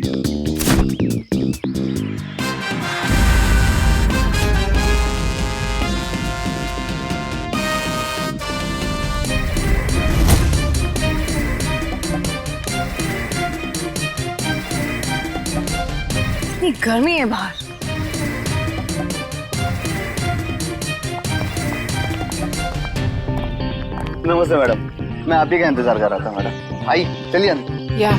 इतनी गर्मी है बाहर। नमस्ते मैडम, मैं आप ही का इंतजार कर रहा था मैडम। आई चलिए अंदर। या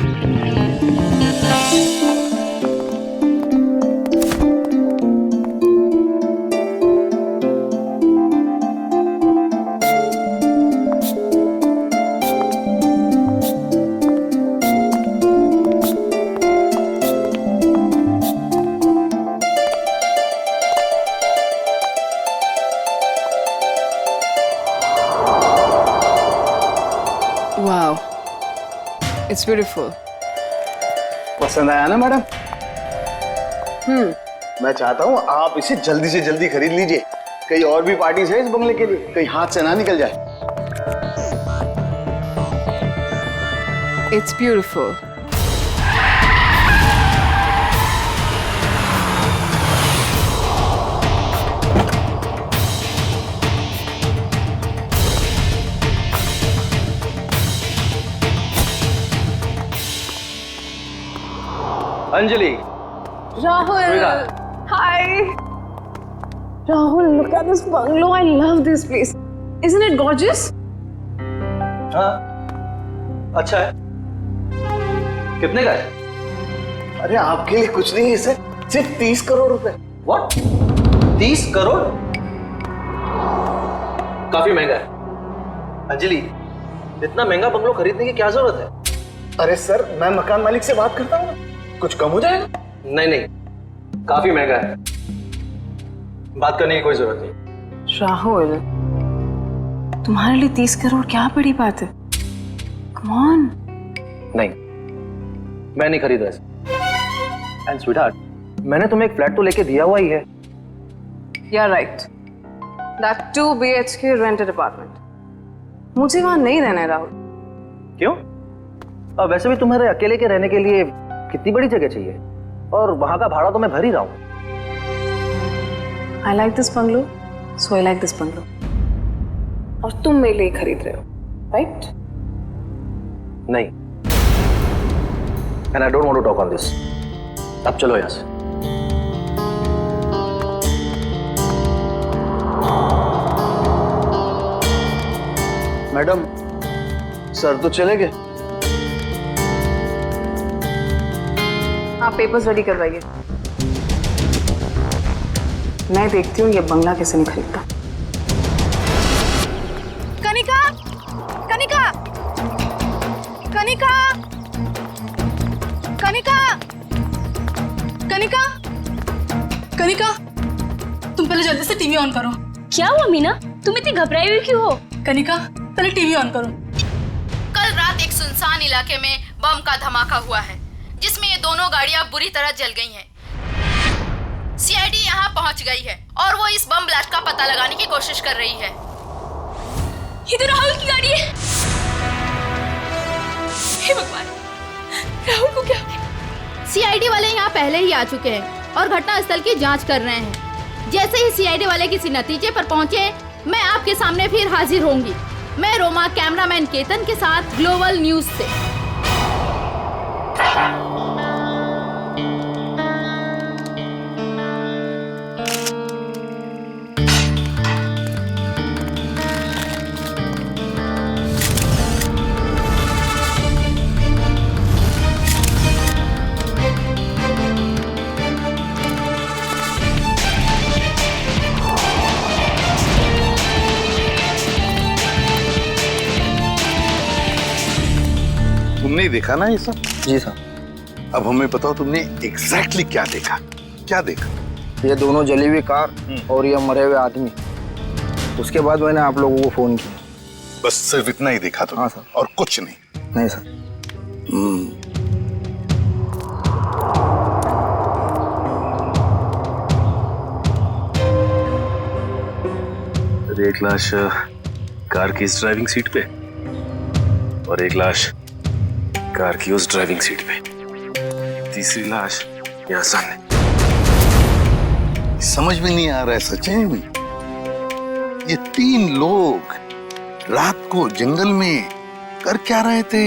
वाओ, इट्स ब्यूटीफुल। पसंद आया ना मैडम? मैं चाहता हूँ आप इसे जल्दी से जल्दी खरीद लीजिए। कई और भी पार्टीज है इस बंगले के लिए, कहीं हाथ से ना निकल जाए। It's beautiful. Anjali, Rahul, hi. Rahul, look at this bungalow. I love this place. Isn't it gorgeous? हाँ, अच्छा है। कितने का है? अरे आपके लिए कुछ नहीं है सर, सिर्फ 30 करोड़ रुपए। What? 30 करोड़? काफी महंगा है। अंजलि, इतना महंगा बंगलो खरीदने की क्या जरूरत है? अरे सर, मैं मकान मालिक से बात करता हूँ, कुछ कम हो जाएगा। नहीं नहीं, काफी महंगा है, बात करने की कोई जरूरत नहीं। राहुल, तुम्हारे लिए 30 करोड़ क्या बड़ी बात है? Come on. नहीं, मैं नहीं खरीद रहा इसे। एंड स्वीटहार्ट, मैंने तुम्हें एक फ्लैट तो लेके दिया हुआ ही है। You're right. That 2 BHK rented apartment. मुझे वहां नहीं रहना है राहुल। क्यों? वैसे भी तुम्हारे अकेले के रहने के लिए कितनी बड़ी जगह चाहिए, और वहां का भाड़ा तो मैं भर ही रहा हूं। I like this bungalow, so I like this bungalow. और तुम मेरे लिए खरीद रहे हो, right? नहीं, and I don't want to talk on this. अब चलो यहां से। मैडम, सर तो चले गए। आप पेपर्स रेडी करवाइए। मैं देखती हूँ ये बंगला कैसे नहीं खरीदता। कनिका, कनिका, कनिका, कनिका, कनिका, कनिका, तुम पहले जल्दी से टीवी ऑन करो। क्या हुआ मीना, तुम इतनी घबराई हुई क्यों हो? कनिका, पहले टीवी ऑन करो। कल रात एक सुनसान इलाके में बम का धमाका हुआ है, जिसमें ये दोनों गाड़ियां बुरी तरह जल गई हैं। सीआईडी यहाँ पहुंच गई है और वो इस बम ब्लास्ट का पता लगाने की कोशिश कर रही है। ये तो राहुल की गाड़ी है। हे भगवान, राहुल को क्या हो गया? सीआईडी वाले यहाँ पहले ही आ चुके हैं और घटनास्थल की जांच कर रहे हैं। जैसे ही सीआईडी वाले किसी नतीजे पर पहुंचे, मैं आपके सामने फिर हाजिर होंगी। मैं रोमा, कैमरामैन केतन के साथ ग्लोबल न्यूज से। तुमने देखा ना ये सब? जी सर। अब हमें बताओ तुमने एग्जैक्टली क्या देखा? क्या देखा? ये दोनों जली हुई कार और ये मरे हुए आदमी। उसके बाद मैंने आप लोगों को फोन किया। बस सिर्फ इतना ही देखा तुमने? हाँ सर। और कुछ नहीं? नहीं सर। एक लाश कार की इस ड्राइविंग सीट पे और एक लाश कार की उस ड्राइविंग सीट पे। तीसरी लाश यहाँ सामने। समझ में नहीं आ रहा है सचिन, ये 3 लोग रात को जंगल में कर क्या रहे थे?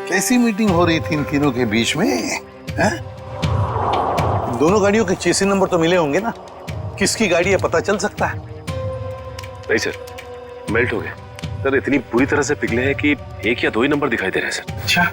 कैसी मीटिंग हो रही थी इन तीनों के बीच में? हैं? दोनों गाड़ियों के चेसी नंबर तो मिले होंगे ना? किसकी गाड़ी है पता चल सकता है? नहीं सर, मेल्ट हो गए सर, इतनी बुरी तरह से पिघले हैं कि 1 या 2 ही नंबर दिखाई दे रहे हैं सर। अच्छा,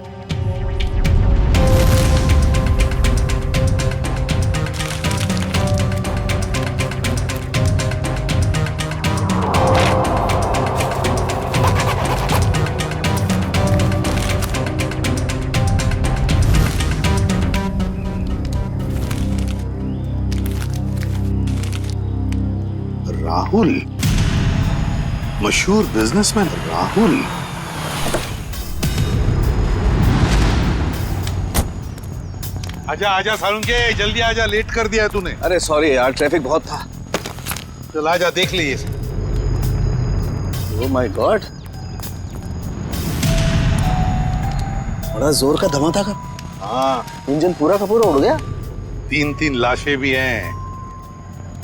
राहुल, मशहूर बिजनेसमैन राहुल। आजा आजा सालुंके, जल्दी आजा, लेट कर दिया तूने। अरे सॉरी यार, ट्रैफिक बहुत था। चल आजा, देख लीजिए। ओह माय गॉड, बड़ा जोर का धमाका था। हाँ, इंजन पूरा का पूरा उड़ गया। 3 लाशें भी हैं,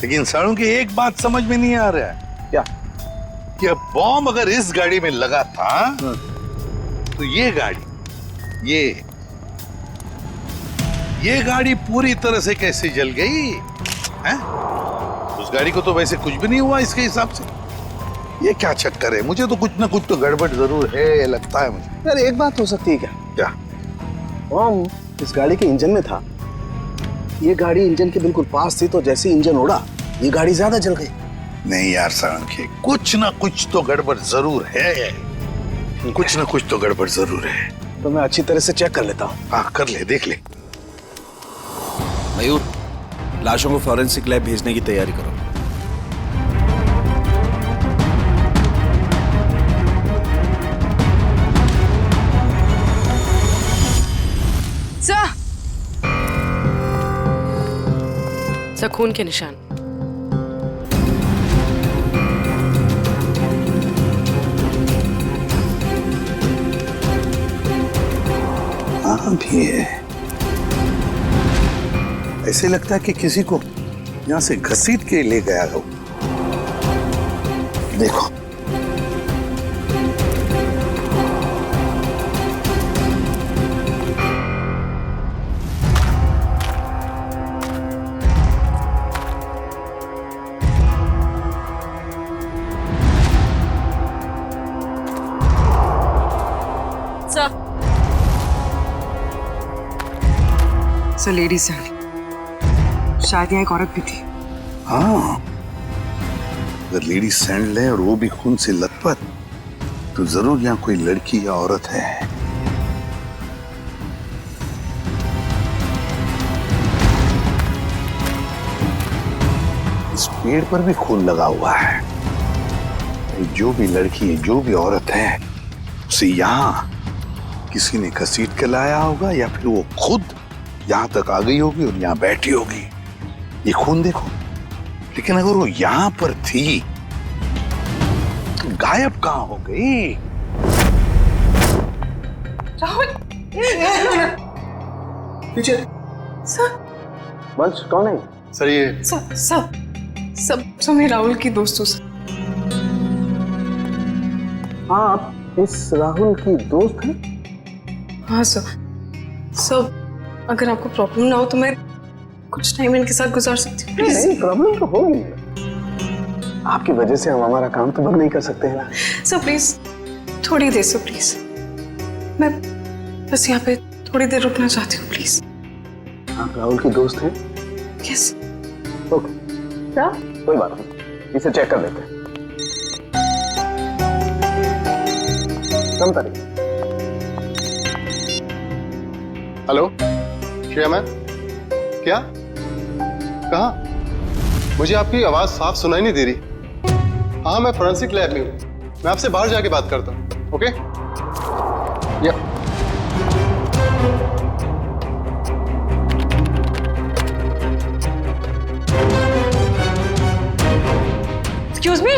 लेकिन सालुंके एक बात समझ में नहीं आ रहा है। क्या? कि अब बॉम्ब अगर इस गाड़ी में लगा था तो ये गाड़ी, ये गाड़ी पूरी तरह से कैसे जल गई हैं? उस गाड़ी को तो वैसे कुछ भी नहीं हुआ इसके हिसाब से। ये क्या चक्कर है? मुझे तो कुछ ना कुछ तो गड़बड़ जरूर है, लगता है मुझे। यार एक बात हो सकती है क्या? क्या? बॉम्ब इस गाड़ी के इंजन में था। ये गाड़ी इंजन के बिल्कुल पास थी, तो जैसे इंजन उड़ा ये गाड़ी ज्यादा जल गई। नहीं यार सालुंके, कुछ ना कुछ तो गड़बड़ जरूर है, कुछ ना कुछ तो गड़बड़ जरूर है। तो मैं अच्छी तरह से चेक कर लेता हूँ। हाँ कर ले, देख ले। मयूर, लाशों को फॉरेंसिक लैब भेजने की तैयारी करो। सर, खून के निशान। हाँ भी है, ऐसे लगता है कि किसी को यहाँ से घसीट के ले गया हो। देखो, सर लेडीज हैं, शायद यहाँ एक औरत भी थी। हाँ, अगर लेडी सैंडल है और वो भी खून से लथपथ, तो जरूर यहाँ कोई लड़की या औरत है। इस पेड़ पर भी खून लगा हुआ है। जो भी लड़की है, जो भी औरत है, उसे यहाँ किसी ने घसीट के लाया होगा, या फिर वो खुद यहाँ तक आ गई होगी और यहाँ बैठी होगी। ये खून देखो, लेकिन अगर वो यहाँ पर थी तो गायब कहाँ हो गई? राहुल, पीछे सर। वंश कौन है? सर ये सब मैं राहुल की दोस्त हूँ सर। हाँ, आप इस राहुल की दोस्त हैं? हाँ सर। सब अगर आपको प्रॉब्लम ना हो तो मैं कुछ टाइम इनके साथ गुजार सकती हूँ। नहीं, प्रॉब्लम तो होगी। आपकी वजह से हम हमारा काम तो बंद नहीं कर सकते हैं ना। सर प्लीज थोड़ी देर से, प्लीज मैं बस यहाँ पे थोड़ी देर रुकना चाहती हूँ, प्लीज। आप राहुल की दोस्त हैं? यस। ओके, क्या? कोई बात नहीं, इसे चेक कर लेते हैं। हेलो श्रेया मैम, क्या? कहाँ? मुझे आपकी आवाज साफ सुनाई नहीं दे रही। हाँ, मैं फोरेंसिक लैब में हूँ, मैं आपसे बाहर जाके बात करता हूँ। ओके या एक्सक्यूज मी,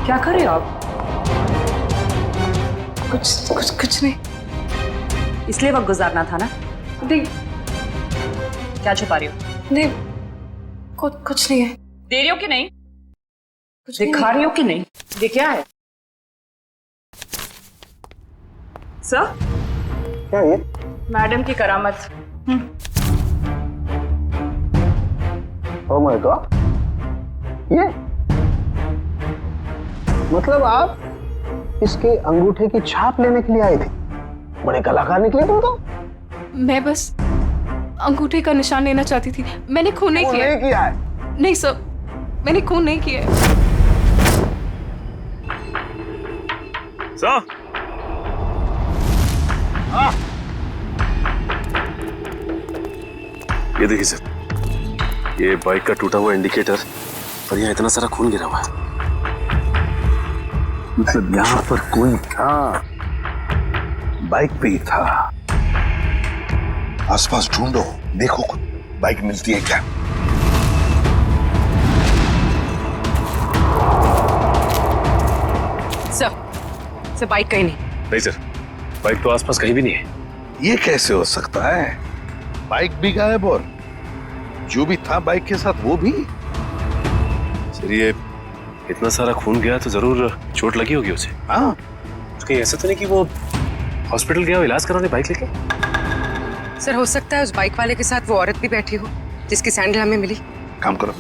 क्या कर रहे हो आप? कुछ नहीं। इसलिए वक्त गुजारना था ना? नहीं क्या छुपा रही हो? नहीं, कुछ नहीं है। दे रही हो कि नहीं? कुछ दिखा रही हो कि नहीं? ये क्या है? सर, क्या ये? मैडम की करामत। ओ माय गॉड, ये मतलब आप इसके अंगूठे की छाप लेने के लिए आए थे? बड़े कलाकार निकले तुम तो। मैं बस अंगूठे का निशान लेना चाहती थी। मैंने खून नहीं किया। नहीं किया है? नहीं सर, मैंने खून नहीं किया है। सर, ये देखिए सर, ये बाइक का टूटा हुआ इंडिकेटर और यहाँ इतना सारा खून गिरा हुआ है। मतलब यहाँ पर कोई था, बाइक पे ही था। आसपास ढूंढो, देखो बाइक मिलती है क्या। सर बाइक कहीं नहीं सर, बाइक तो आसपास कहीं भी नहीं है। ये कैसे हो सकता है? बाइक भी गायब और जो भी था बाइक के साथ वो भी। सर ये इतना सारा खून गया तो जरूर चोट लगी होगी उसे। हाँ, कहीं ऐसा तो नहीं कि वो हॉस्पिटल गया हो इलाज कराने बाइक लेके? सर, हो सकता है उस बाइक वाले के साथ वो औरत भी बैठी हो जिसकी सैंडल हमें मिली। काम करो,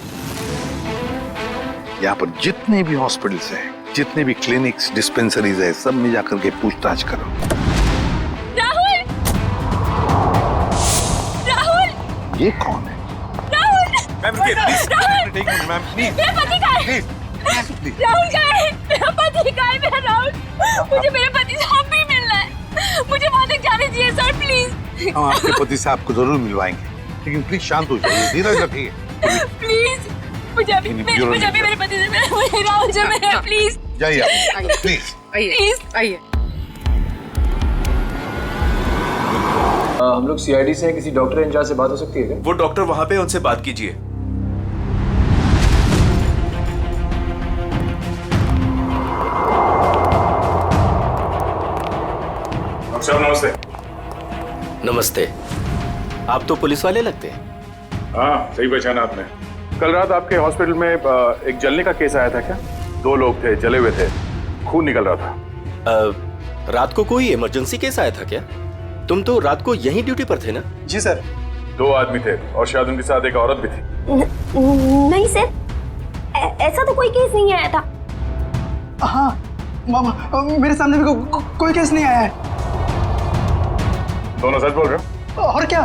यहाँ पर जितने भी हॉस्पिटल्स हैं, जितने भी क्लिनिक्स, डिस्पेंसरीज है, सब में जाकर के पूछताछ करो। राहुल! राहुल! ये कौन है? राहुल! मैम रुकिए, प्लीज। राहुल! Ma'am please. मेरा पति कहाँ है? राहुल कहाँ है? मेरा पति कहाँ है? मेरा राहुल, मुझे मेरे पति से अब भी मिलना है। मुझे वहां तक जाने दीजिए सर, प्लीज। हम आपके पति से आपको जरूर मिलवाएंगे, लेकिन प्लीज शांत हो जाइए, धीरज रखिए। प्लीज, मुझे अभी मेरे पति से मिलना है। राहुल से मिलना, प्लीज। जाइए आप, प्लीज। आइए, आइए। हम लोग सीआईडी से हैं, किसी डॉक्टर इंचार्ज से बात हो सकती है क्या? वो डॉक्टर वहां पे, उनसे बात कीजिए। सर नमस्ते। नमस्ते। आप तो पुलिस वाले लगते हैं। हाँ, सही पहचाना आपने। कल रात आपके हॉस्पिटल में एक जलने का केस आया था क्या? 2 लोग थे, जले हुए थे, खून निकल रहा था। रात को कोई इमरजेंसी केस आया था क्या? तुम तो रात को यहीं ड्यूटी पर थे ना? जी सर। 2 आदमी थे और शायद उनके साथ एक औरत भी थी। नहीं सर, ऐसा तो कोई केस नहीं आया था। हाँ मामा, मेरे सामने भी कोई केस नहीं आया है। दोनों सच बोल रहे हो? और क्या,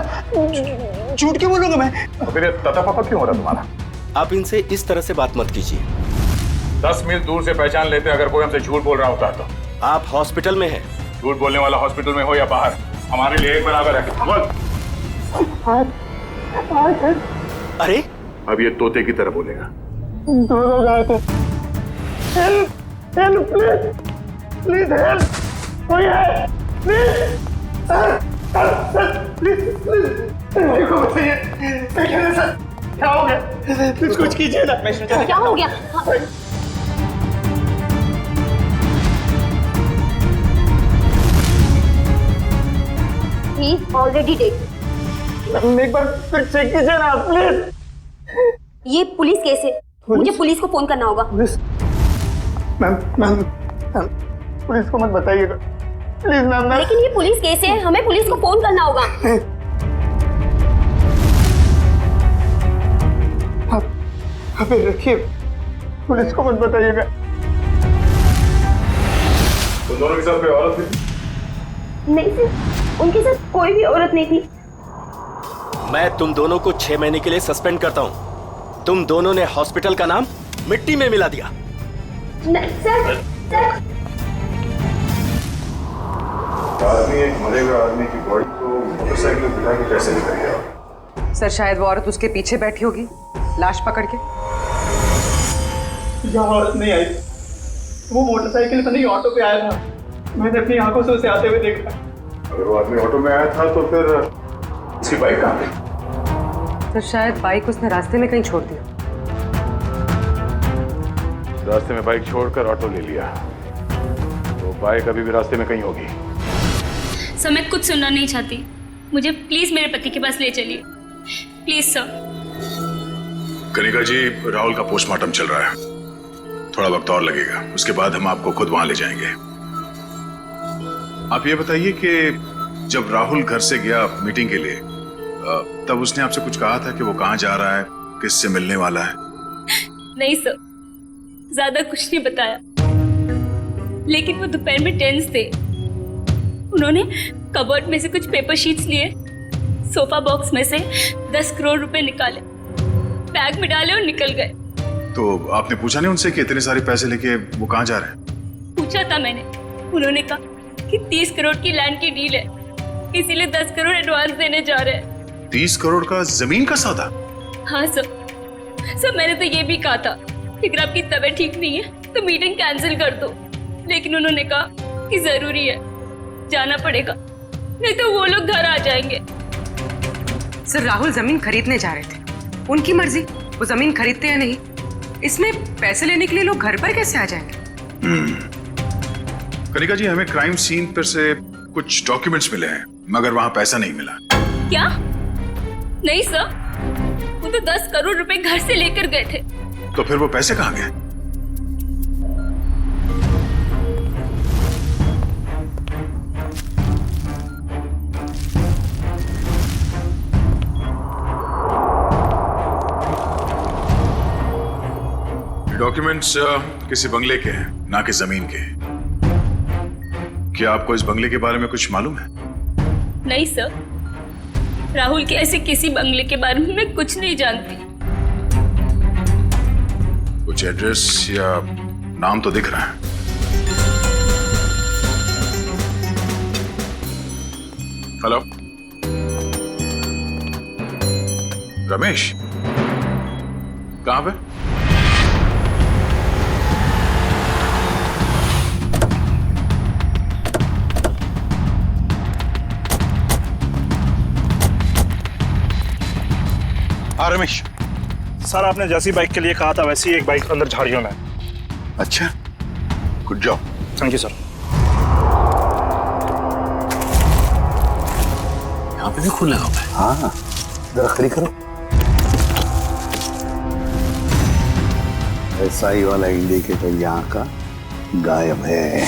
झूठ क्यों बोलूंगा मैं? तो फिर तथा पापा क्यों हो रहा तुम्हारा? आप इनसे इस तरह से बात मत कीजिए। 10 मील दूर से पहचान लेते अगर कोई हमसे झूठ बोल रहा होता तो। आप हॉस्पिटल में हैं। झूठ बोलने वाला हॉस्पिटल में हो या बाहर, हमारे लिए एक बराबर है। बोल। अरे अब ये तोते की तरह बोलेगा। दोनों गए थे। Help, help, please, please help, कोई है, प्लीज, प्लीज, प्लीज, देखो बताइए, सर, क्या हो गया? प्लीज कुछ कीजिए ना। क्या हो गया? He's already dead. एक बार फिर चेक कीजिए ना, प्लीज। ये पुलिस केस है, मुझे पुलिस को फोन करना होगा। पुलिस? मैम, मैम, पुलिस को मत बताइएगा, प्लीज मैम। लेकिन ये पुलिस केस है, हमें पुलिस को फोन करना होगा। आप रखिए, पुलिस को मत बताइएगा। उन दोनों के साथ कोई औरत थी? नहीं सर, उनके साथ कोई भी औरत नहीं थी। मैं तुम दोनों को 6 महीने के लिए सस्पेंड करता हूँ। तुम दोनों ने हॉस्पिटल का नाम मिट्टी में मिला दिया। नहीं सर, सर। आदमी एक मरे हुए आदमी की बॉडी को मोटरसाइकिल में बिठा के कैसे लेकर गया? सर, शायद वो औरत उसके पीछे बैठी होगी, लाश पकड़ के। यहाँ औरत नहीं आई, वो मोटरसाइकिल पर नहीं ऑटो पे आया था। मैंने अपनी आंखों से उसे आते हुए देखा। अगर वो आदमी ऑटो में आया था तो फिर उसकी बाइक कहाँ गई? सर, शायद बाइक उसने रास्ते में कहीं छोड़ दी। रास्ते में बाइक छोड़कर ऑटो ले लिया, तो बाइक अभी भी रास्ते में कहीं होगी। सर मैं कुछ सुनना नहीं चाहती, मुझे प्लीज मेरे पति के पास ले चलिए, प्लीज सर। कनिका जी, राहुल का पोस्टमार्टम चल रहा है, थोड़ा वक्त और लगेगा, उसके बाद हम आपको खुद वहां ले जाएंगे। आप ये बताइए कि जब राहुल घर से गया मीटिंग के लिए, तब उसने आपसे कुछ कहा था कि वो कहाँ जा रहा है, किससे मिलने वाला है? नहीं सर, ज्यादा कुछ नहीं बताया, लेकिन वो दोपहर में टेंस थे। उन्होंने कबर्ड में से कुछ पेपर शीट्स लिए, सोफा बॉक्स में से 10 करोड़ रुपए निकाले, बैग में डाले और निकल गए। तो आपने पूछा नहीं उनसे कि इतने सारे पैसे लेके वो कहाँ जा रहे हैं? पूछा था मैंने, उन्होंने कहा कि 30 करोड़ की लैंड की डील है, इसीलिए 10 करोड़ एडवांस देने जा रहे हैं। 30 करोड़ का जमीन का सौदा? हाँ सर, मैंने तो ये भी कहा था कि अगर आपकी तबीयत ठीक नहीं है तो मीटिंग कैंसिल कर दो, लेकिन उन्होंने कहा कि जरूरी है, जाना पड़ेगा, नहीं तो वो लोग घर आ जाएंगे। सर राहुल जमीन खरीदने जा रहे थे, उनकी मर्जी, वो जमीन खरीदते या नहीं, इसमें पैसे लेने के लिए लोग घर पर कैसे आ जाएंगे? कनिका जी, हमें क्राइम सीन पर से कुछ डॉक्यूमेंट्स मिले हैं, मगर वहां पैसा नहीं मिला। क्या? नहीं सर, वो तो 10 करोड़ रुपए घर से लेकर गए थे। तो फिर वो पैसे कहाँ गए? डॉक्यूमेंट्स किसी बंगले के हैं, ना कि जमीन के। क्या आपको इस बंगले के बारे में कुछ मालूम है? नहीं सर, राहुल के ऐसे किसी बंगले के बारे में मैं कुछ नहीं जानती। कुछ एड्रेस या नाम तो दिख रहा है। हेलो, रमेश, कहां पे? हाँ रमेश। सर आपने जैसी बाइक के लिए कहा था वैसी एक बाइक अंदर झाड़ियों में। अच्छा, good job. Thank you sir. यहाँ पे भी खून लगा हुआ है। हाँ, जरा खड़ी करो। ऐसा ही वाला इंडिकेटर यहाँ का गायब है।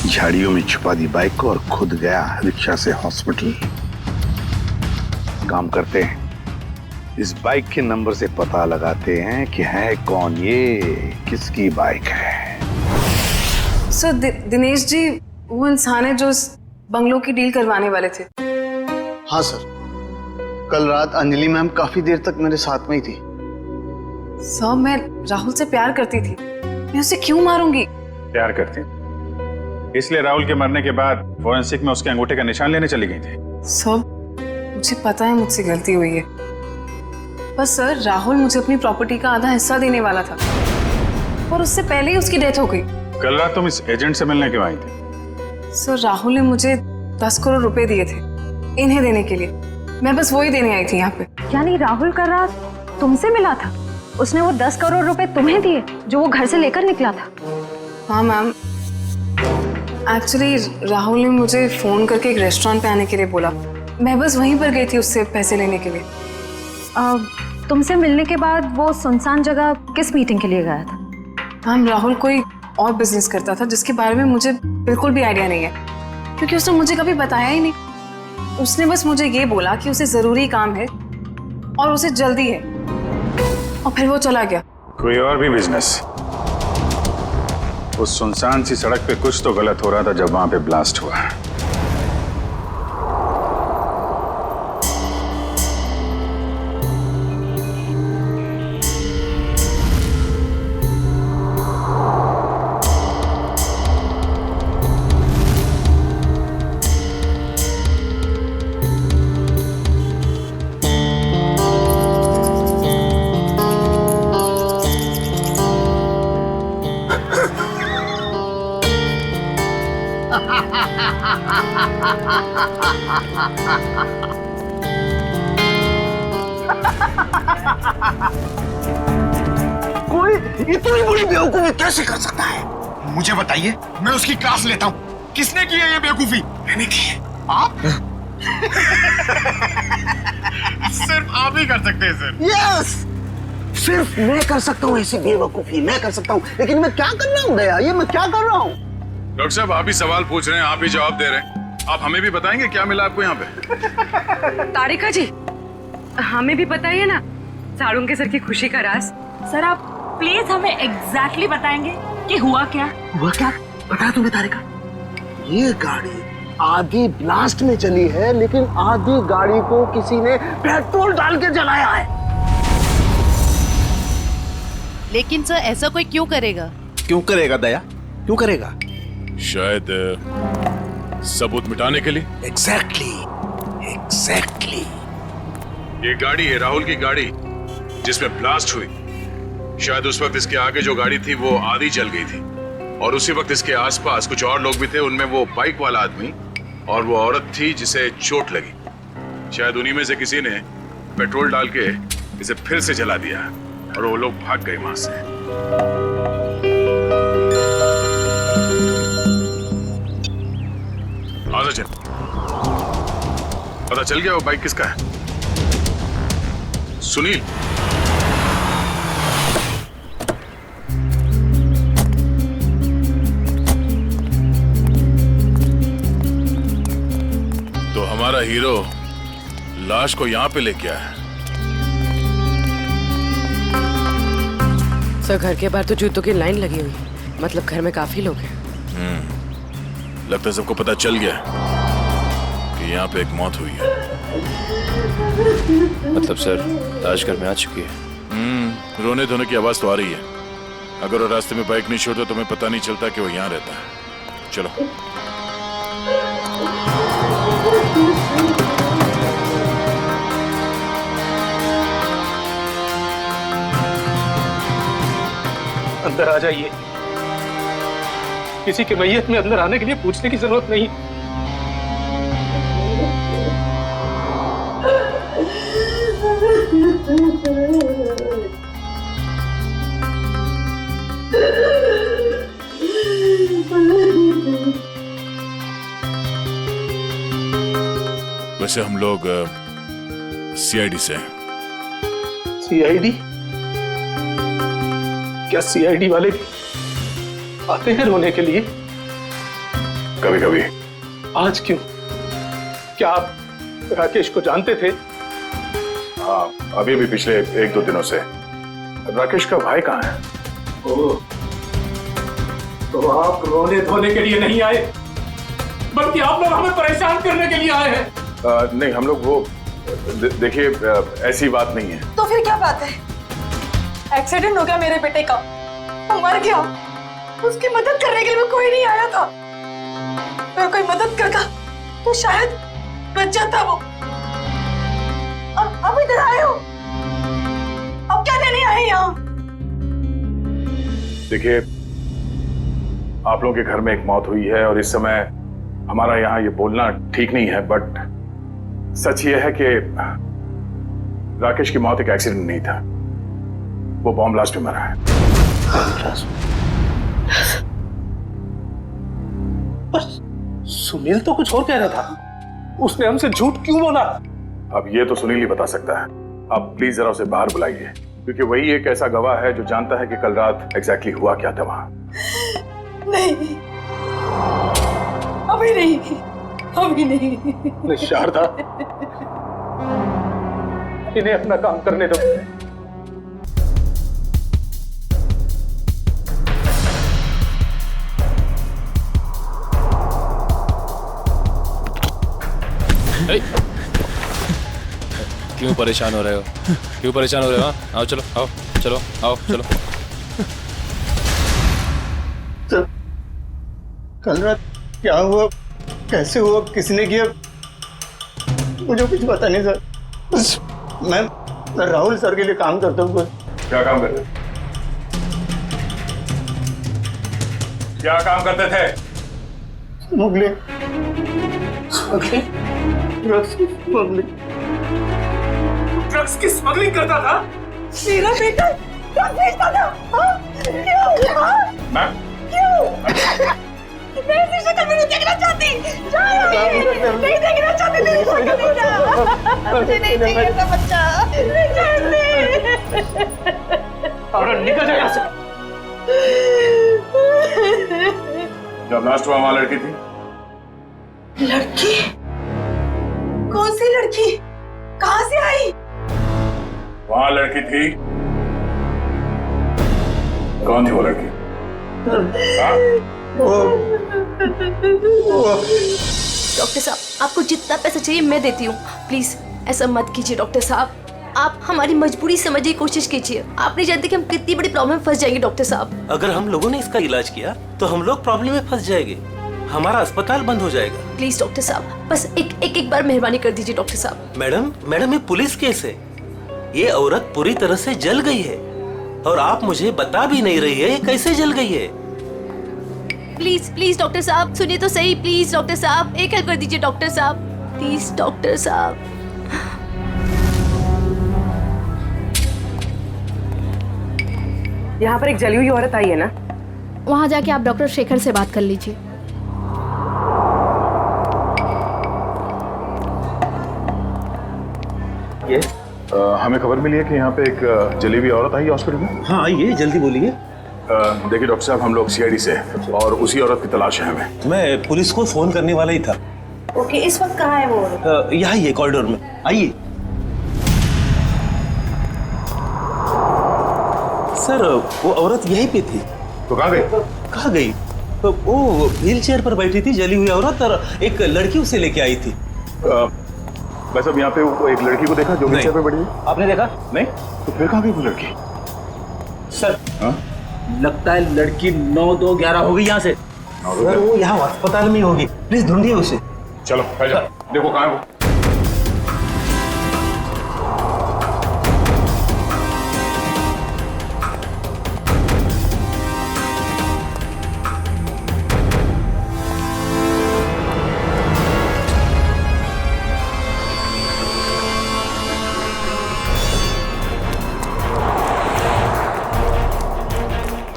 झाड़ियों में छुपा दी बाइक को और खुद गया रिक्शा से हॉस्पिटल। काम करते हैं, इस बाइक के नंबर से पता लगाते हैं कि है कौन ये, किसकी बाइक है। सर दिनेश जी वो इंसान है जो इस बंगलों की डील करवाने वाले थे। हाँ सर, कल रात अंजलि मैम काफी देर तक मेरे साथ में ही थी। सर मैं राहुल से प्यार करती थी, मैं उसे क्यों मारूंगी? प्यार करती, इसलिए राहुल के मरने के बाद फोरेंसिक में उसके अंगूठे का निशान लेने चली गई थी। सर मुझे पता है मुझसे गलती हुई है, बस सर राहुल मुझे अपनी प्रॉपर्टी का आधा हिस्सा देने वाला था और उससे पहले ही उसकी डेथ हो गई। कल रात तुम इस एजेंट से मिलने क्यों आई थी? सर राहुल ने मुझे 10 करोड़ रुपए दिए थे इन्हें देने के लिए, मैं बस वही देने आई थी यहाँ पे। यानी राहुल कल रात तुमसे मिला था, उसने वो 10 करोड़ रुपए तुम्हें दिए जो वो घर से लेकर निकला था? हाँ मैम, एक्चुअली राहुल ने मुझे फोन करके एक रेस्टोरेंट पे आने के लिए बोला, मैं बस वहीं पर गई थी उससे पैसे लेने के लिए। तुमसे मिलने के बाद वो सुनसान जगह किस मीटिंग के लिए गया था? मैम राहुल कोई और बिजनेस करता था जिसके बारे में मुझे बिल्कुल भी आइडिया नहीं है, क्योंकि उसने मुझे कभी बताया ही नहीं। उसने बस मुझे ये बोला कि उसे जरूरी काम है और उसे जल्दी है, और फिर वो चला गया। कोई और भी बिजनेस? उस सुनसान सी सड़क पे कुछ तो गलत हो रहा था जब वहां पे ब्लास्ट हुआ। कोई इतनी बड़ी बेवकूफी कैसे कर सकता है? मुझे बताइए, मैं उसकी क्लास लेता हूँ। किसने की है ये बेवकूफी? मैंने की है। आप? सिर्फ आप ही कर सकते हैं सर। यस, सिर्फ मैं कर सकता हूँ ऐसी बेवकूफी, मैं कर सकता हूँ। लेकिन मैं क्या कर रहा हूँ दया, ये मैं क्या कर रहा हूँ? डॉक्टर साहब, आप ही सवाल पूछ रहे हैं, आप ही जवाब दे रहे हैं। आप हमें भी बताएंगे क्या मिला आपको यहाँ पे? तारिका जी, हमें भी पता ही है ना साड़ुंके सर की खुशी का राज। सर आप प्लीज हमें एग्जैक्टली बताएंगे कि हुआ क्या? हुआ क्या? बता तुम्हें तारिका, ये गाड़ी आधी ब्लास्ट में चली है, लेकिन आधी गाड़ी को किसी ने पेट्रोल डाल के जलाया है। लेकिन सर ऐसा कोई क्यों करेगा? क्यों करेगा दया, क्यों करेगा? शायद सबूत मिटाने के लिए। एग्जैक्टली। ये गाड़ी है राहुल की गाड़ी जिसमें ब्लास्ट हुई। शायद उस वक्त इसके आगे जो गाड़ी थी वो आधी जल गई थी, और उसी वक्त इसके आसपास कुछ और लोग भी थे, उनमें वो बाइक वाला आदमी और वो औरत थी जिसे चोट लगी। शायद उन्हीं में से किसी ने पेट्रोल डाल के इसे फिर से जला दिया और वो लोग भाग गए वहां से। आजा, पता चल गया वो बाइक किसका है? सुनील। तो हमारा हीरो लाश को यहाँ पे लेके आया है। सर घर के बाहर तो जूतों की लाइन लगी हुई, मतलब घर में काफी लोग हैं। लगता है सबको पता चल गया कि यहाँ पे एक मौत हुई है। मतलब सर लाश घर में आ चुकी है। रोने धोने की आवाज तो आ रही है। अगर वो रास्ते में बाइक नहीं छोड़ता तो हमें पता नहीं चलता कि वो यहाँ रहता है। चलो। अंदर आ जाइए। किसी के मैयत में अंदर आने के लिए पूछने की जरूरत नहीं। वैसे हम लोग सीआईडी से हैं। सीआईडी? क्या सीआईडी वाले आते हैं रोने के लिए? कभी कभी। आज क्यों? क्या आप राकेश को जानते थे? हाँ, अभी भी पिछले 1-2 दिनों से। राकेश का भाई कहाँ है? ओह, तो आप रोने धोने के लिए नहीं आए, बल्कि आप लोग हमें परेशान करने के लिए आए हैं। नहीं, हम लोग वो देखिए ऐसी बात नहीं है। तो फिर क्या बात है? एक्सीडेंट हो गया मेरे बेटे का, वो मर गया, उसकी मदद करने के लिए कोई नहीं आया था। अगर कोई मदद करता तो शायद बच जाता वो। अब इधर आए हो, अब क्या लेने आए यहाँ? देखिए, आप लोगों के घर में एक मौत हुई है और इस समय हमारा यहाँ ये बोलना ठीक नहीं है, बट सच ये है कि राकेश की मौत एक एक्सीडेंट नहीं था, वो बॉम्ब ब्लास्ट में मरा है। सुनील तो कुछ और कह रहा था, उसने हमसे झूठ क्यों बोला? अब ये तो सुनील ही बता सकता है। आप प्लीज जरा उसे बाहर बुलाइए, क्योंकि वही एक ऐसा गवाह है जो जानता है कि कल रात एग्जैक्टली हुआ क्या था वहां। नहीं, अभी नहीं। शारदा, इन्हें अपना काम करने दो। क्यों परेशान हो रहे हो? क्यों परेशान हो रहे हो? आओ चलो, आओ चलो, आओ चलो। तो कल रात क्या हुआ, कैसे हुआ, किसने किया, मुझे कुछ पता नहीं सर। बस मैं राहुल सर के लिए काम करता हूँ। क्या काम करते थे? क्या काम करते थे? स्मगलिंग, ड्रग्स की स्मगलिंग करता था। मेरा बेटा ड्रग्स बेचता था। क्यों? मैम, मैं ऐसी शक्ल में नहीं देखना चाहती। नहीं देखना चाहती तेरी शक्ल। नहीं जा, मुझे नहीं चाहिए ऐसा बच्चा। निकल जा यहाँ से। जब लास्ट हुआ वहां लड़की थी। लड़की? कौन सी लड़की? कहाँ से आई? वहां लड़की थी। कौन थी वो लड़की? डॉक्टर साहब, आपको जितना पैसा चाहिए मैं देती हूँ। प्लीज ऐसा मत कीजिए डॉक्टर साहब। आप हमारी मजबूरी समझने की कोशिश कीजिए। आप नहीं जानते कि हम कितनी बड़ी प्रॉब्लम में फंस जाएंगे डॉक्टर साहब। अगर हम लोगों ने इसका इलाज किया तो हम लोग प्रॉब्लम में फंस जाएंगे, हमारा अस्पताल बंद हो जाएगा। प्लीज डॉक्टर साहब, बस एक बार मेहरबानी कर दीजिए डॉक्टर साहब। मैडम ये पुलिस केस है। ये औरत पूरी तरह से जल गई है और आप मुझे बता भी नहीं रही है कैसे जल गई है। प्लीज डॉक्टर साहब सुनिए तो सही। प्लीज डॉक्टर साहब, एक हेल्प कर दीजिए डॉक्टर साहब। प्लीज डॉक्टर साहब। यहाँ पर एक जली हुई औरत आई है ना? वहाँ जाके आप डॉक्टर शेखर से बात कर लीजिए। ये हमें खबर मिली है कि यहाँ पे एक जली हुई औरत आई है हॉस्पिटल में। हाँ आइए, जल्दी बोलिए। देखिए डॉक्टर साहब, हम लोग सीआईडी से हैं और उसी औरत की तलाश है हमें। मैं पुलिस को फोन करने वाला ही था। ओके, इस वक्त कहाँ है वो? यहाँ ही है कॉरिडोर में, आइए। सर वो औरत यहीं पे थी। तो कहाँ गई? कहाँ गई? वो व्हील चेयर पर बैठी थी जली हुई औरत, और एक लड़की उसे लेके आई थी। बस अब यहाँ पे एक लड़की को देखा जो व्हील चेयर पे बैठी है। आपने देखा? नहीं। तो फिर कहाँ गई वो लड़की? सर लगता है लड़की 9-2-11 हो गई यहाँ से। सर वो यहाँ अस्पताल में होगी, प्लीज ढूंढिए उसे। चलो देखो कहाँ है वो।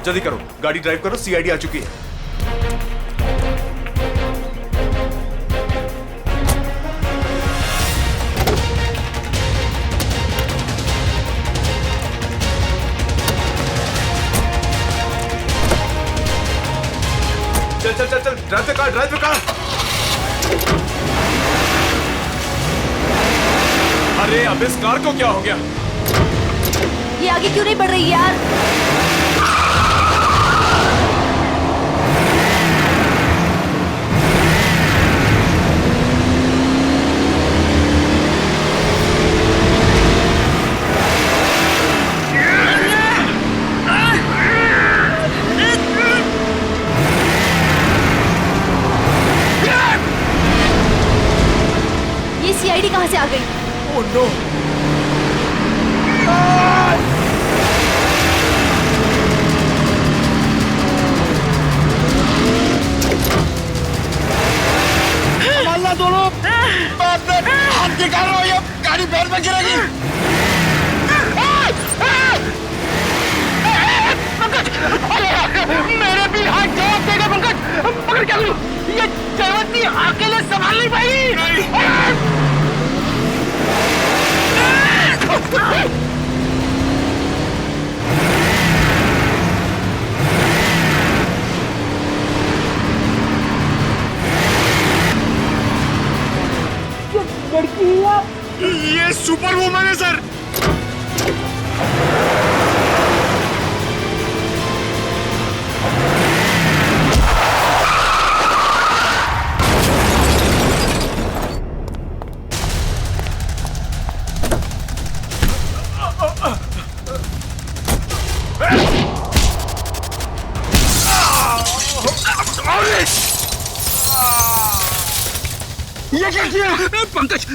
जल्दी करो, गाड़ी ड्राइव करो, सीआईडी आ चुकी है। चल चल चल चल, drive the car, drive the car. अरे अब इस कार को क्या हो गया? ये आगे क्यों नहीं बढ़ रही यार? ये सीआईडी कहाँ से आ गई? Oh no! संभालना दोनों। हाथ निकाल रहा हूँ, ये गाड़ी पैर में गिरेगी। मेरे भी हाथ जवाब देगा पंकज। पकड़ क्या करूँ? ये जयवंती अकेले संभाल नहीं पाई। ये सुपर वुमन है सर। ये क्या किया? पंकज,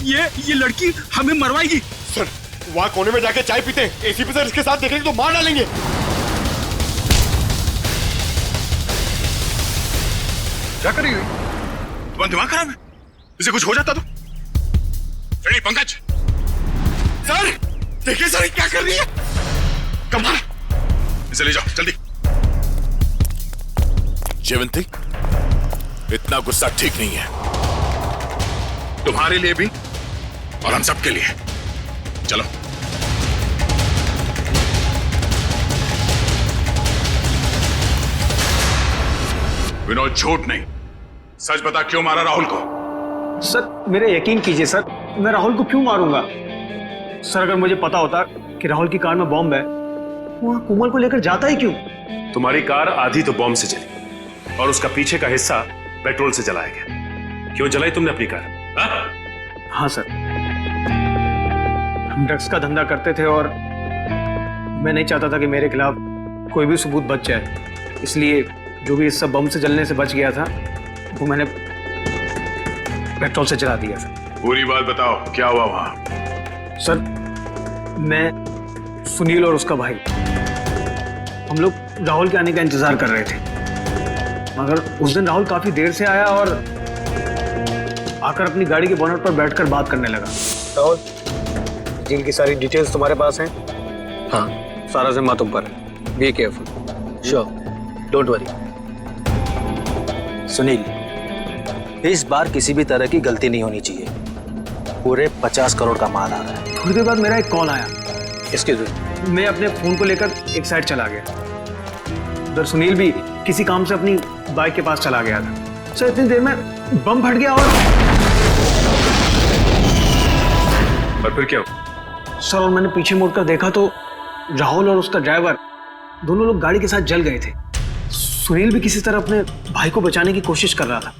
ये लड़की हमें मरवाएगी। सर वहाँ कोने में जाके चाय पीते हैं। एसीपी सर इसके साथ देखेंगे तो मार डालेंगे। क्या करेगी? तुम्हारा दिमाग खराब है? इसे कुछ हो जाता तो? रेडी पंकज? सर देखिए सर क्या कर रही है। कमाल, इसे ले जाओ जल्दी। शेवंती, इतना गुस्सा ठीक नहीं है, तुम्हारे लिए भी और हम सबके लिए। चलो। विनोद, झूठ नहीं, सच बता, क्यों मारा राहुल को? सर मेरे यकीन कीजिए सर, मैं राहुल को क्यों मारूंगा? सर अगर मुझे पता होता कि राहुल की कार में बॉम्ब है, वहां कोमल को लेकर जाता ही क्यों? तुम्हारी कार आधी तो बॉम्ब से चली और उसका पीछे का हिस्सा पेट्रोल से जलाया गया। क्यों जलाई तुमने अपनी कार? हाँ सर, हम ड्रग्स का धंधा करते थे और मैं नहीं चाहता था कि मेरे खिलाफ कोई भी सबूत बच जाए, इसलिए जो भी हिस्सा बम से जलने से बच गया था वो मैंने पेट्रोल से जला दिया था। पूरी बात बताओ, क्या हुआ वहां? सर मैं, सुनील और उसका भाई, हम लोग राहुल के आने का इंतजार कर रहे थे, मगर उस दिन राहुल काफी देर से आया और आकर अपनी गाड़ी के बोनट पर बैठकर बात करने लगा। राहुल, डील की सारी डिटेल्स तुम्हारे पास हैं? हाँ, सारा जिम्मा तुम पर है। Be careful. Sure, don't worry. Sunil, इस बार किसी भी तरह की गलती नहीं होनी चाहिए। पूरे 50 करोड़ का माल आ रहा है। थोड़ी देर बाद मेरा एक कॉल आया। Excuse me. मैं अपने फोन को लेकर एक साइड चला गया। उधर सुनील भी किसी काम से अपनी बाइक के पास चला गया था। सर इतनी देर में बम फट गया और फिर क्या हुआ? सर और मैंने पीछे मुड़कर देखा तो राहुल और उसका ड्राइवर दोनों लोग गाड़ी के साथ जल गए थे। सुनील भी किसी तरह अपने भाई को बचाने की कोशिश कर रहा था।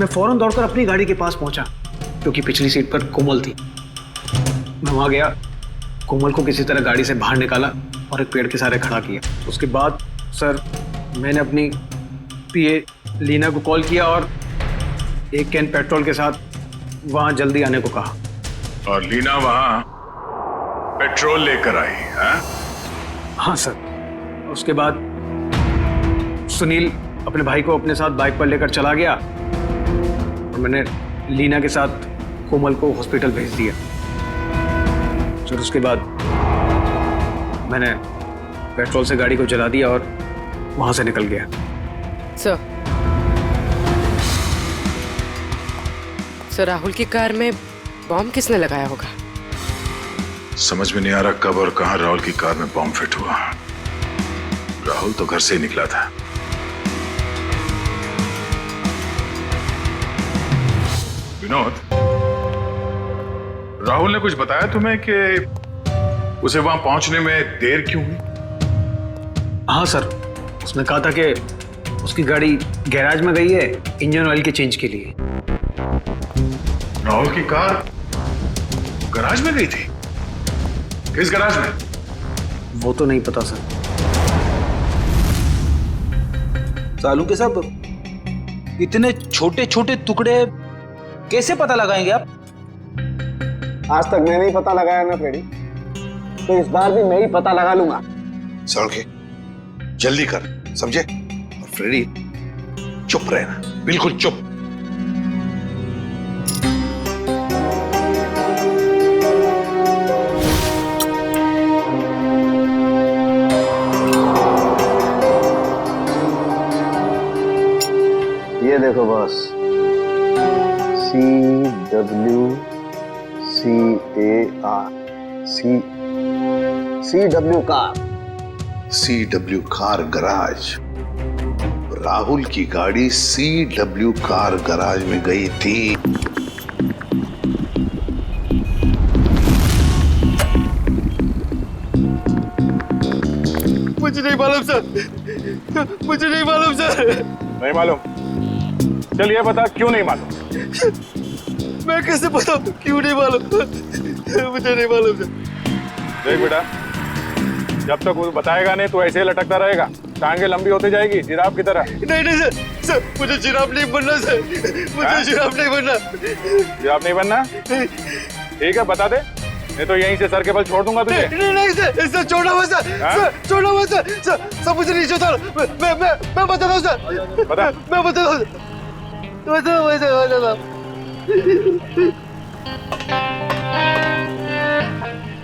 मैं फौरन दौड़कर अपनी गाड़ी के पास पहुंचा क्योंकि पिछली सीट पर कोमल थी। मैं वहां गया, कोमल को किसी तरह गाड़ी से बाहर निकाला और एक पेड़ के सहारे खड़ा किया। उसके बाद सर मैंने अपनी पीए लीना को कॉल किया और एक कैन पेट्रोल के साथ वहां जल्दी आने को कहा। और लीना वहां पेट्रोल लेकर आई? हाँ सर। उसके बाद सुनील अपने भाई को अपने साथ बाइक पर लेकर चला गया और मैंने लीना के साथ कोमल को हॉस्पिटल भेज दिया। सर उसके बाद मैंने पेट्रोल से गाड़ी को जला दिया और वहां से निकल गया। सर राहुल की कार में बॉम्ब किसने लगाया होगा? समझ में नहीं आ रहा कब और कहां राहुल की कार में बॉम्ब फिट हुआ। राहुल तो घर से ही निकला था। विनोद, राहुल ने कुछ बताया तुम्हें कि उसे वहां पहुंचने में देर क्यों हुई? हाँ सर, उसने कहा था कि उसकी गाड़ी गैराज में गई है इंजन ऑयल के चेंज के लिए। राहुल की कार गैराज में गई थी? किस गैराज में? वो तो नहीं पता सर। सालू के सब इतने छोटे छोटे टुकड़े कैसे पता लगाएंगे आप? आज तक मैंने ही पता लगाया ना फ्रेडी, तो इस बार भी मैं ही पता लगा लूंगा। सड़के जल्दी कर, समझे? और फ्रेडी चुप रहना, बिल्कुल चुप। ये देखो boss, CWCAR car. CW car garage. Rahul की गाड़ी CW कार गराज में गई थी। मुझे नहीं मालूम सर, मुझे नहीं मालूम सर। नहीं मालूम? चलिए बता, क्यों नहीं मालूम? मैं कैसे बताऊं क्यों नहीं मालूम? मुझे नहीं मालूम सर। देख बेटा, जब तक वो बताएगा नहीं तो ऐसे ही लटकता रहेगा, टांगे लंबी होती जाएगी जिराफ की तरह। नहीं नहीं सर, सर मुझे जिराफ नहीं बनना सर, मुझे जिराफ नहीं बनना। जिराफ नहीं बनना? ठीक है, बता दे, नहीं तो यहीं से सर के बल छोड़ दूंगा तुझे। नहीं नहीं सर, सर छोड़ना मत सर, सर छोड़ना मत सर, सर मुझे नीचे उतारो। मैं बताता हूँ सर, बता। मैं बताता हूँ, बताता।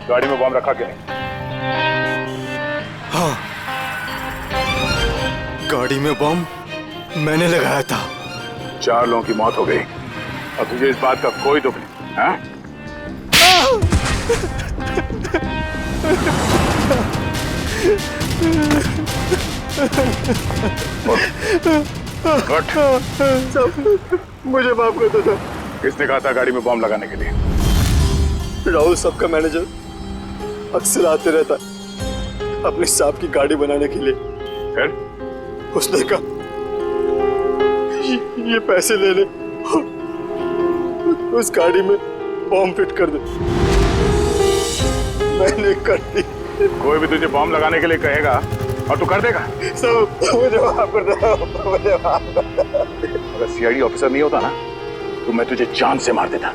गाड़ी में बम रखा क्या है? हाँ, गाड़ी में बम मैंने लगाया था। 4 लोगों की मौत हो गई और तुझे इस बात का कोई दुख नहीं, हाँ? मुझे माफ कर दो सर। किसने कहा था गाड़ी में बॉम्ब लगाने के लिए? राहुल सबका मैनेजर अक्सर आते रहता है अपने साहब की गाड़ी बनाने के लिए। फिर उसने कहा ये पैसे ले ले और उस गाड़ी में बॉम्ब फिट कर दे। मैंने कर दी। कोई भी तुझे बॉम्ब लगाने के लिए कहेगा और तू कर देगा? सब मुझे माफ कर दो, मुझे माफ कर दो। अगर सीआईडी ऑफिसर नहीं होता ना तो मैं तुझे जान से मार देता।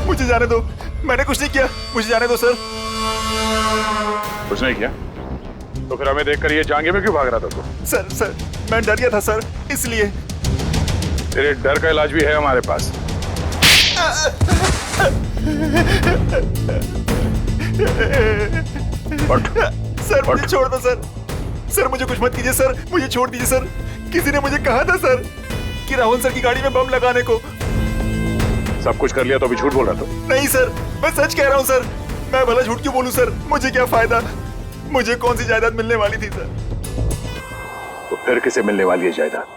मुझे जाने दो, मैंने कुछ नहीं किया, मुझे जाने दो सर। कुछ नहीं किया तो फिर हमें देखकर ये जांघे में क्यों भाग रहा था तू? सर मैं डर गया था सर, इसलिए। तेरे डर का इलाज भी है हमारे पास। सर मुझे छोड़ दो सर। सर मुझे कुछ मत कीजिए सर, मुझे छोड़ दीजिए सर। किसी ने मुझे कहा था सर कि राहुल सर की गाड़ी में बम लगाने को। सब कुछ कर लिया तो अभी झूठ बोल रहा तू? नहीं सर, मैं सच कह रहा हूँ सर। मैं भला झूठ क्यों बोलूं सर, मुझे क्या फायदा। मुझे कौन सी जायदाद मिलने वाली थी सर। तो फिर किसे मिलने वाली है जायदाद?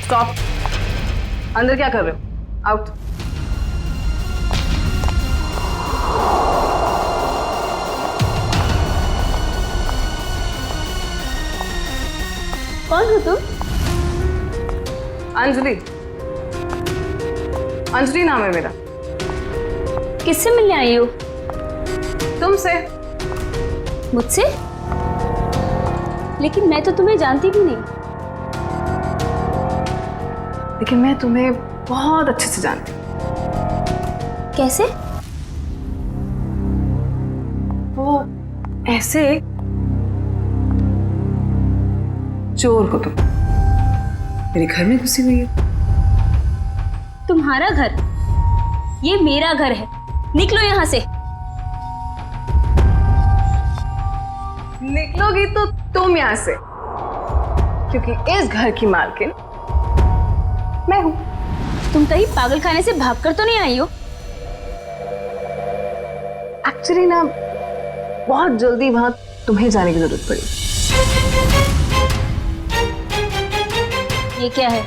स्टॉप। अंदर क्या कर रहे हो? आउट। कौन हो तुम? अंजलि। अंजलि नाम है मेरा। किससे मिलने आई हो? तुमसे। मुझसे? लेकिन मैं तो तुम्हें जानती भी नहीं। लेकिन मैं तुम्हें बहुत अच्छे से जानती हूँ। कैसे? वो ऐसे चोर हो तुम, मेरे घर में घुसी हुई हो। तुम्हारा घर? ये मेरा घर है, निकलो यहाँ से। निकलोगी तो तुम यहाँ से, क्योंकि इस घर की मालकिन मैं हूं। तुम कहीं पागल खाने से भागकर तो नहीं आई हो? एक्चुअली ना बहुत जल्दी वहां तुम्हें जाने की जरूरत पड़ी। ये क्या है?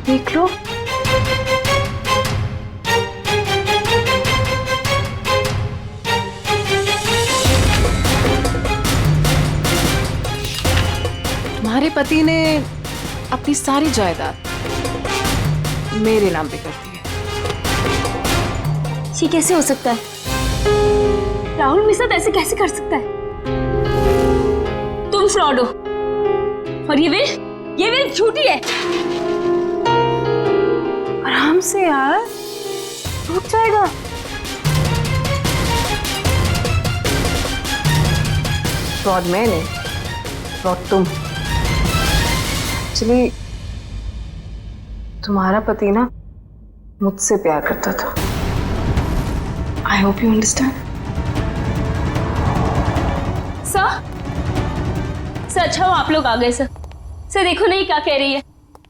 देख लो। तुम्हारे पति ने अपनी सारी जायदाद मेरे नाम पे कर दी है। ये कैसे हो सकता है? राहुल मेरे साथ ऐसे कैसे कर सकता है? तुम फ्रॉड हो और ये विल झूठी है। आराम से यार, रुक जाएगा। फ्रॉड मैं नहीं, फ्रॉड तुम। एक्चुअली तुम्हारा पति ना मुझसे प्यार करता था। I hope you understand. Sir अच्छा हो आप लोग आ गए। सर देखो नहीं क्या कह रही है।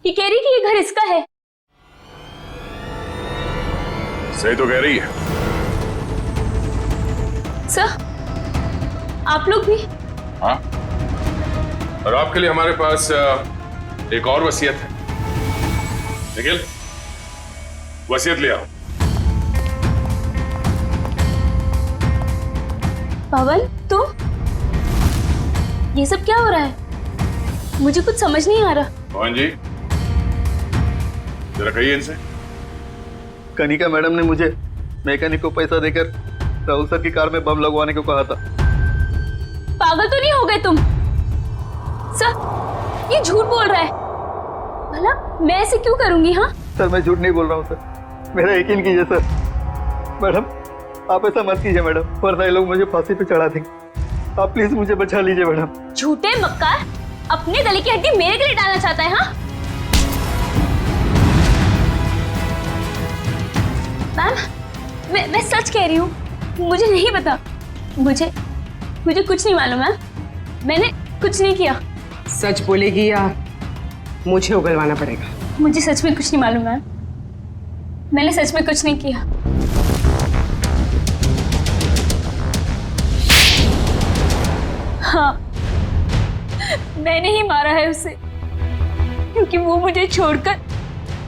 ये कह रही कि ये घर इसका है। सही तो कह रही है। सर आप लोग भी? हाँ, और आपके लिए हमारे पास एक और वसीयत है। निखिल, वसीयत ले आओ। पवन, तुम? ये सब क्या हो रहा है? मुझे कुछ समझ नहीं आ रहा। पवन जी, जरा कहिए इनसे। कनिका मैडम ने मुझे मैकेनिक को पैसा देकर राहुल सर की कार में बम लगवाने को कहा था। पागल तो नहीं हो गए तुम? सर, ये झूठ बोल रहा है। भला मैं ऐसे क्यों करूंगी? हाँ सर, मैं झूठ नहीं बोल रहा हूँ सर, मेरा यकीन कीजिए सर। मैडम, आप ऐसा मत कीजिए मैडम, वरना ये लोग मुझे फांसी पे चढ़ा देंगे। आप प्लीज मुझे बचा लीजिए मैडम। झूठे मक्कार, अपने गले की हड्डी मेरे गले डालना चाहता है? हाँ मैम, मैं सच कह रही हूँ, मुझे नहीं पता। मुझे कुछ नहीं मालूम मैम, मैंने कुछ नहीं किया। सच बोलेगी या मुझे उगलवाना पड़ेगा? मुझे सच में कुछ नहीं मालूम मैम, मैंने सच में कुछ नहीं किया। हाँ, मैंने ही मारा है उसे, क्योंकि वो मुझे छोड़कर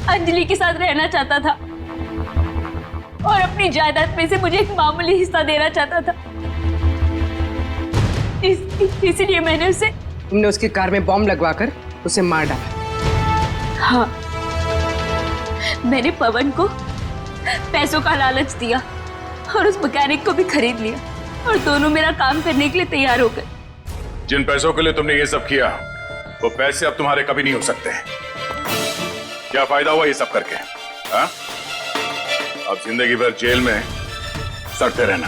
अंजलि के साथ रहना चाहता था और अपनी जायदाद में से मुझे एक मामूली हिस्सा देना चाहता था। इसलिए मैंने उसे... तुमने उसकी कार में बॉम्ब लगवाकर उसे मार डाला? हाँ, मैंने पवन को पैसों का लालच दिया और उस मैकेनिक को भी खरीद लिया और दोनों मेरा काम करने के लिए तैयार हो गए। जिन पैसों के लिए तुमने ये सब किया, वो पैसे अब तुम्हारे कभी नहीं हो सकते। क्या फायदा हुआ ये सब करके? हाँ? अब जिंदगी भर जेल में सड़ते रहना।